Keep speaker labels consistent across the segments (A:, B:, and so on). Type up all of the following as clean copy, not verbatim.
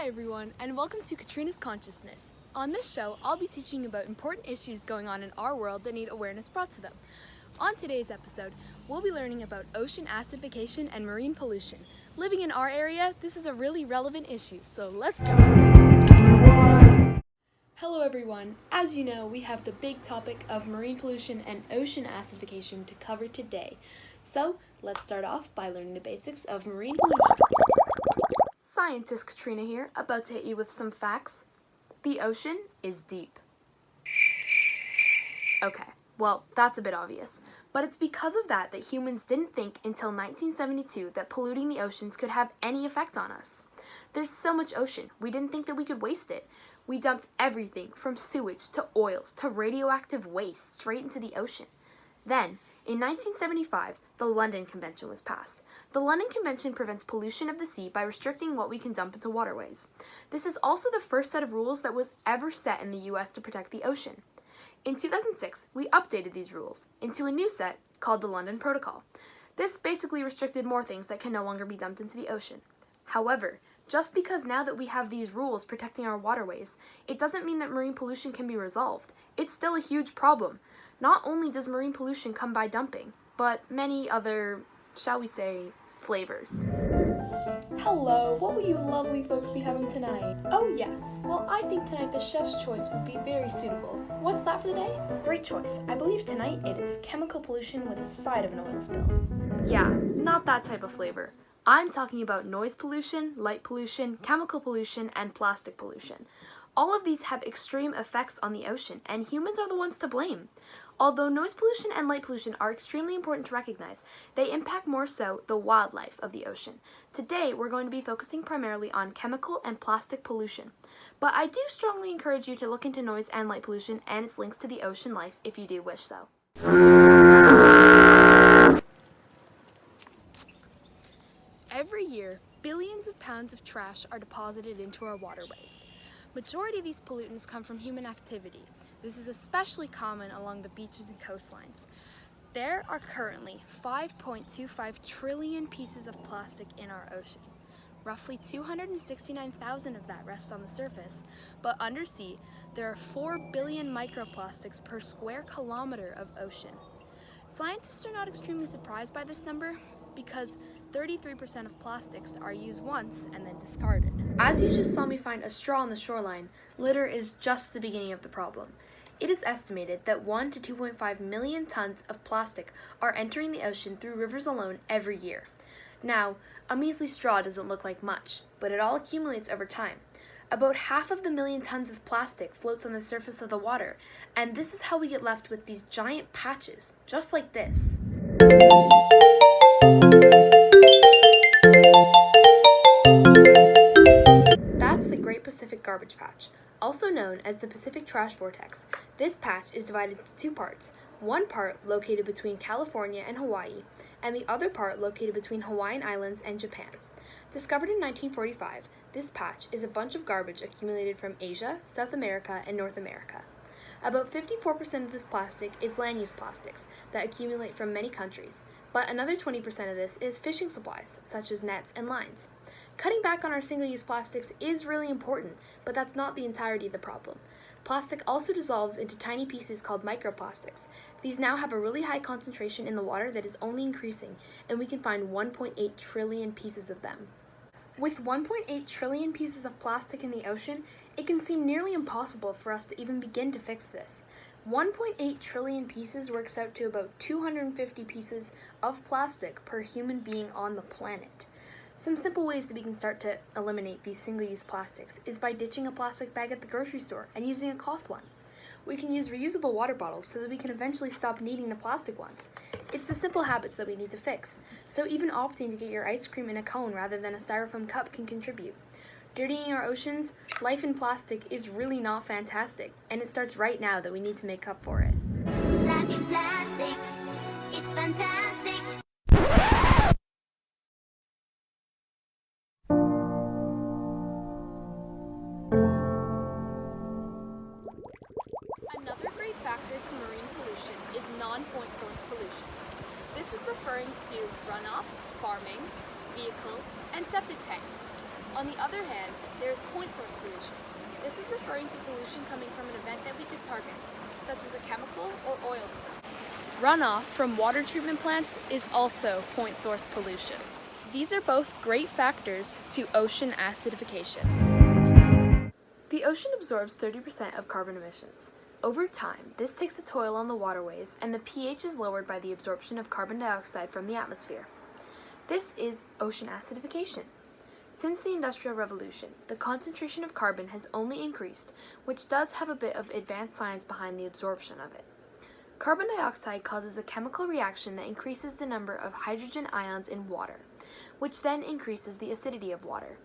A: Hi everyone, and welcome to Katrina's Consciousness. On this show, I'll be teaching you about important issues going on in our world that need awareness brought to them. On today's episode, we'll be learning about ocean acidification and marine pollution. Living in our area, this is a really relevant issue, so let's go! Hello everyone. As you know, we have the big topic of marine pollution and ocean acidification to cover today. So, let's start off by learning the basics of marine pollution. Scientist Katrina here, about to hit you with some facts. The ocean is deep. Okay, well, that's a bit obvious. But it's because of that humans didn't think until 1972 that polluting the oceans could have any effect on us. There's so much ocean, we didn't think that we could waste it. We dumped everything from sewage to oils to radioactive waste straight into the ocean. Then, in 1975, the London Convention was passed. The London Convention prevents pollution of the sea by restricting what we can dump into waterways. This is also the first set of rules that was ever set in the US to protect the ocean. In 2006, we updated these rules into a new set called the London Protocol. This basically restricted more things that can no longer be dumped into the ocean. However, just because now that we have these rules protecting our waterways, it doesn't mean that marine pollution can be resolved. It's still a huge problem. Not only does marine pollution come by dumping, but many other, shall we say, flavors. Hello, what will you lovely folks be having tonight? Oh yes, well I think tonight the chef's choice would be very suitable. What's that for the day? Great choice. I believe tonight it is chemical pollution with a side of an oil spill. Yeah, not that type of flavor. I'm talking about noise pollution, light pollution, chemical pollution, and plastic pollution. All of these have extreme effects on the ocean, and humans are the ones to blame. Although noise pollution and light pollution are extremely important to recognize, they impact more so the wildlife of the ocean. Today, we're going to be focusing primarily on chemical and plastic pollution. But I do strongly encourage you to look into noise and light pollution and its links to the ocean life if you do wish so. Every year, billions of pounds of trash are deposited into our waterways. Majority of these pollutants come from human activity. This is especially common along the beaches and coastlines. There are currently 5.25 trillion pieces of plastic in our ocean. Roughly 269,000 of that rests on the surface, but undersea, there are 4 billion microplastics per square kilometer of ocean. Scientists are not extremely surprised by this number because 33% of plastics are used once and then discarded. As you just saw me find a straw on the shoreline, litter is just the beginning of the problem. It is estimated that 1 to 2.5 million tons of plastic are entering the ocean through rivers alone every year. Now, a measly straw doesn't look like much, but it all accumulates over time. About half of the million tons of plastic floats on the surface of the water, and this is how we get left with these giant patches, just like this. That's the Great Pacific Garbage Patch, also known as the Pacific Trash Vortex. This patch is divided into two parts, one part located between California and Hawaii, and the other part located between Hawaiian Islands and Japan. Discovered in 1945, this patch is a bunch of garbage accumulated from Asia, South America, and North America. About 54% of this plastic is land-use plastics that accumulate from many countries, but another 20% of this is fishing supplies, such as nets and lines. Cutting back on our single-use plastics is really important, but that's not the entirety of the problem. Plastic also dissolves into tiny pieces called microplastics. These now have a really high concentration in the water that is only increasing, and we can find 1.8 trillion pieces of them. With 1.8 trillion pieces of plastic in the ocean, it can seem nearly impossible for us to even begin to fix this. 1.8 trillion pieces works out to about 250 pieces of plastic per human being on the planet. Some simple ways that we can start to eliminate these single-use plastics is by ditching a plastic bag at the grocery store and using a cloth one. We can use reusable water bottles so that we can eventually stop needing the plastic ones. It's the simple habits that we need to fix, so even opting to get your ice cream in a cone rather than a styrofoam cup can contribute. Dirtying our oceans, life in plastic is really not fantastic, and it starts right now that we need to make up for it.
B: Life in plastic, it's fantastic.
A: Another great factor to marine pollution is non-point source pollution. This is referring to runoff, farming, vehicles, and septic tanks. On the other hand, there is point is referring to pollution coming from an event that we could target, such as a chemical or oil spill. Runoff from water treatment plants is also point source pollution. These are both great factors to ocean acidification. The ocean absorbs 30% of carbon emissions. Over time, this takes a toll on the waterways, and the pH is lowered by the absorption of carbon dioxide from the atmosphere. This is ocean acidification. Since the Industrial Revolution, the concentration of carbon has only increased, which does have a bit of advanced science behind the absorption of it. Carbon dioxide causes a chemical reaction that increases the number of hydrogen ions in water, which then increases the acidity of water.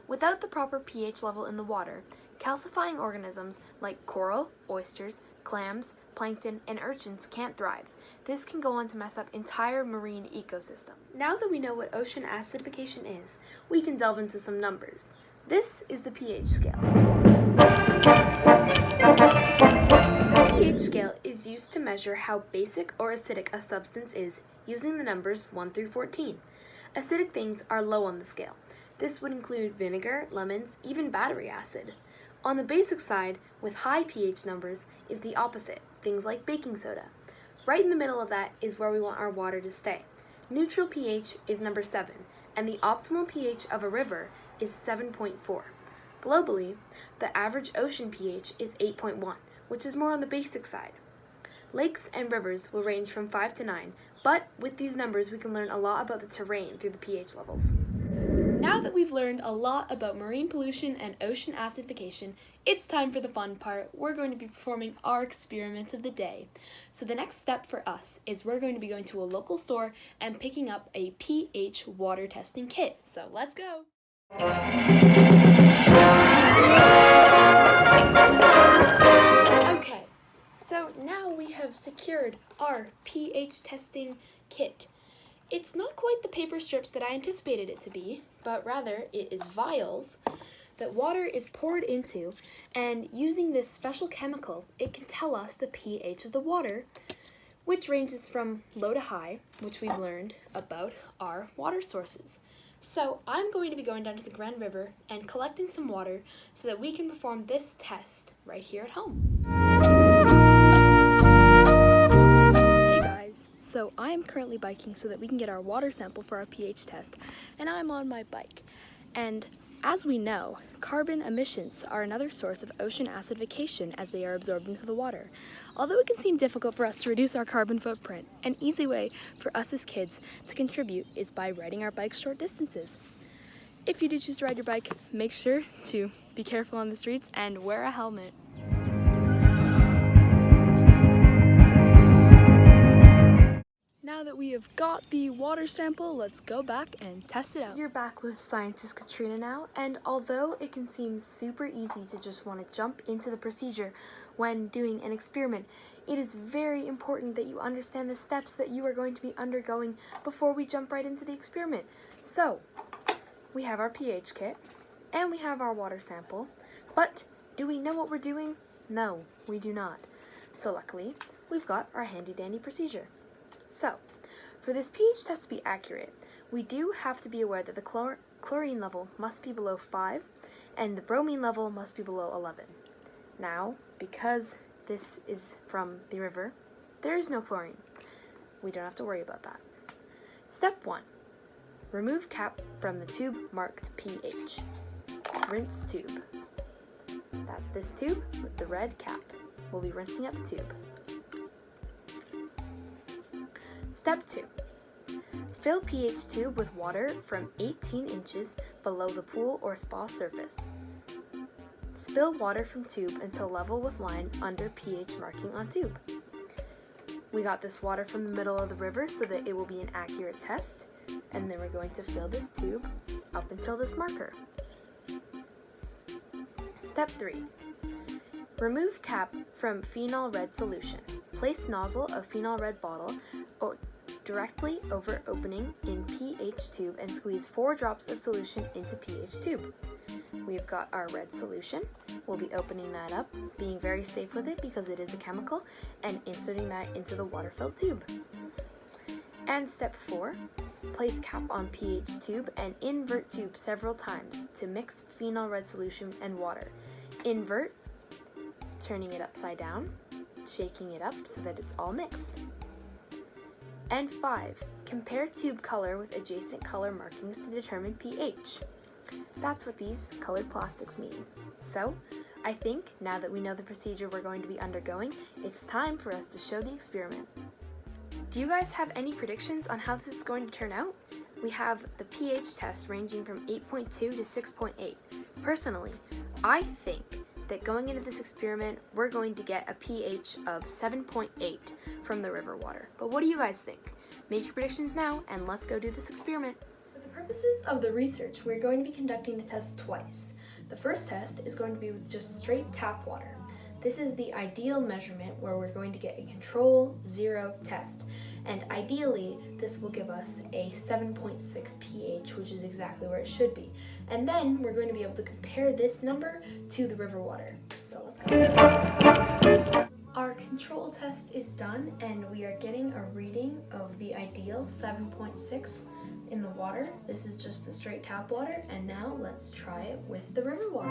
A: Without the proper pH level in the water, calcifying organisms like coral, oysters, clams, plankton, and urchins can't thrive. This can go on to mess up entire marine ecosystems. Now that we know what ocean acidification is, we can delve into some numbers. This is the pH scale. The pH scale is used to measure how basic or acidic a substance is using the numbers 1 through 14. Acidic things are low on the scale. This would include vinegar, lemons, even battery acid. On the basic side, with high pH numbers, is the opposite, things like baking soda. Right in the middle of that is where we want our water to stay. Neutral pH is number 7, and the optimal pH of a river is 7.4. Globally, the average ocean pH is 8.1, which is more on the basic side. Lakes and rivers will range from 5 to 9, but with these numbers we can learn a lot about the terrain through the pH levels. Now that we've learned a lot about marine pollution and ocean acidification, it's time for the fun part. We're going to be performing our experiment of the day. So the next step for us is we're going to be going to a local store and picking up a pH water testing kit. So let's go. Okay, so now we have secured our pH testing kit. It's not quite the paper strips that I anticipated it to be, but rather it is vials that water is poured into, and using this special chemical, it can tell us the pH of the water, which ranges from low to high, which we've learned about our water sources. So I'm going to be going down to the Grand River and collecting some water so that we can perform this test right here at home. So I'm currently biking so that we can get our water sample for our pH test, and I'm on my bike. And as we know, carbon emissions are another source of ocean acidification as they are absorbed into the water. Although it can seem difficult for us to reduce our carbon footprint, an easy way for us as kids to contribute is by riding our bikes short distances. If you do choose to ride your bike, make sure to be careful on the streets and wear a helmet. Now that we have got the water sample, let's go back and test it out. You're back with scientist Katrina now, and although it can seem super easy to just want to jump into the procedure when doing an experiment, it is very important that you understand the steps that you are going to be undergoing before we jump right into the experiment. So, we have our pH kit, and we have our water sample, but do we know what we're doing? No, we do not. So luckily, we've got our handy-dandy procedure. So, for this pH test to be accurate, we do have to be aware that the chlorine level must be below 5 and the bromine level must be below 11. Now, because this is from the river, there is no chlorine. We don't have to worry about that. Step 1. Remove cap from the tube marked pH. Rinse tube. That's this tube with the red cap. We'll be rinsing out the tube. Step 2. Fill pH tube with water from 18 inches below the pool or spa surface. Spill water from tube until level with line under pH marking on tube. We got this water from the middle of the river so that it will be an accurate test, and then we're going to fill this tube up until this marker. Step 3. Remove cap from phenol red solution. Place nozzle of phenol red bottle directly over opening in pH tube and squeeze 4 drops of solution into pH tube. We've got our red solution. We'll be opening that up, being very safe with it because it is a chemical, and inserting that into the water-filled tube. And step 4, place cap on pH tube and invert tube several times to mix phenol red solution and water. Invert, turning it upside down, shaking it up so that it's all mixed. And 5, compare tube color with adjacent color markings to determine pH. That's what these colored plastics mean. So, I think now that we know the procedure we're going to be undergoing, it's time for us to show the experiment. Do you guys have any predictions on how this is going to turn out? We have the pH test ranging from 8.2 to 6.8. Personally, I think that going into this experiment, we're going to get a pH of 7.8 from the river water. But what do you guys think? Make your predictions now, and let's go do this experiment. For the purposes of the research, we're going to be conducting the test twice. The first test is going to be with just straight tap water. This is the ideal measurement where we're going to get a control 0 test. And ideally, this will give us a 7.6 pH, which is exactly where it should be. And then we're going to be able to compare this number to the river water. So let's go. Our control test is done, and we are getting a reading of the ideal 7.6 in the water. This is just the straight tap water, and now let's try it with the river water.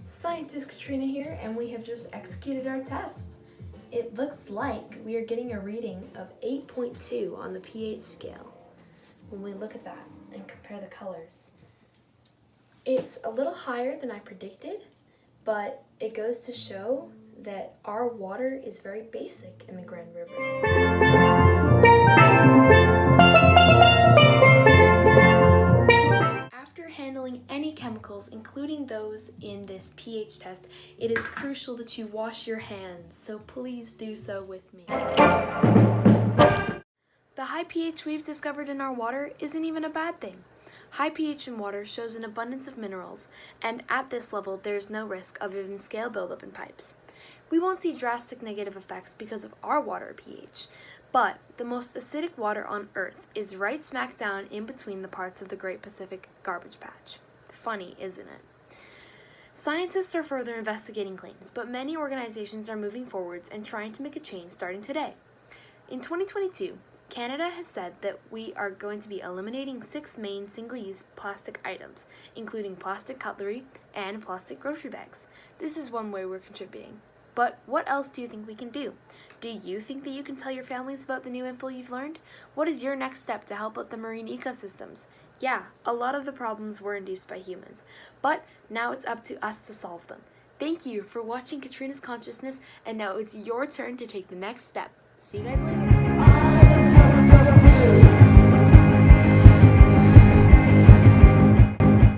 A: Scientist Katrina here, and we have just executed our test. It looks like we are getting a reading of 8.2 on the pH scale when we look at that and compare the colors. It's a little higher than I predicted, but it goes to show that our water is very basic in the Grand River. After handling any chemicals, including those in this pH test, it is crucial that you wash your hands, so please do so with me. The high pH we've discovered in our water isn't even a bad thing. High pH in water shows an abundance of minerals, and at this level there's no risk of even scale buildup in pipes. We won't see drastic negative effects because of our water pH, but the most acidic water on Earth is right smack down in between the parts of the Great Pacific Garbage Patch. Funny, isn't it? Scientists are further investigating claims, but many organizations are moving forwards and trying to make a change starting today. In 2022, Canada has said that we are going to be eliminating 6 main single-use plastic items, including plastic cutlery and plastic grocery bags. This is one way we're contributing. But what else do you think we can do? Do you think that you can tell your families about the new info you've learned? What is your next step to help out the marine ecosystems? Yeah, a lot of the problems were induced by humans, but now it's up to us to solve them. Thank you for watching Katrina's Consciousness, and now it's your turn to take the next step. See you guys later.